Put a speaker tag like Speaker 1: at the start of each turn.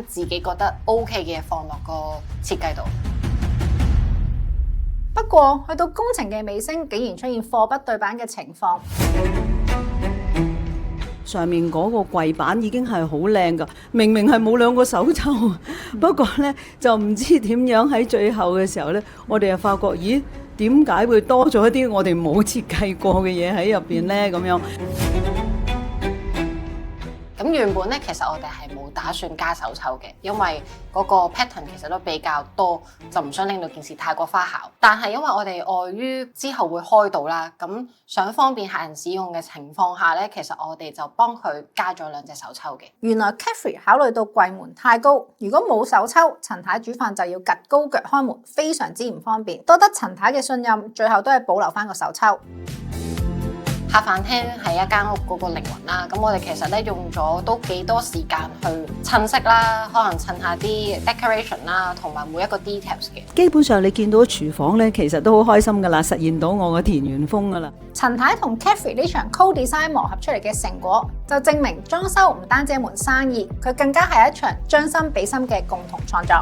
Speaker 1: 自己覺得 OK 嘅嘢放落個設計度。
Speaker 2: 不過去到工程嘅尾聲，竟然出現貨不對版嘅情況。
Speaker 3: 上面嗰個櫃板已經係好靚㗎，明明係冇兩個手抽，不過呢就唔知點樣喺最後嘅時候呢，我哋又發覺，咦，點解會多咗一啲我哋冇設計過嘅嘢喺入邊呢？咁樣。
Speaker 1: 咁原本咧，其實我哋係冇打算加手抽嘅，因為嗰個 pattern 其實都比較多，就唔想令到件事太過花巧。但係因為我哋礙於之後會開到啦，咁想方便客人使用嘅情況下咧，其實我哋就幫佢加咗2隻手抽嘅。
Speaker 2: 原來 Cafe 考慮到櫃門太高，如果冇手抽，陳太煮飯就要趌高腳開門，非常之唔方便。多得陳太嘅信任，最後都係保留翻個手抽。
Speaker 1: 客飯廳係一間屋嗰個靈魂啦，咁我哋其實咧用咗都幾多時間去襯色啦，可能襯下啲 decoration 啦，同埋每一個 details 嘅。
Speaker 3: 基本上你見到廚房咧，其實都好開心噶啦，實現到我嘅田園風噶啦。
Speaker 2: 陳太同 Cafe 呢場 co-design 磨合出嚟嘅成果，就證明裝修唔單止一門生意，佢更加係一場將心比心嘅共同創作。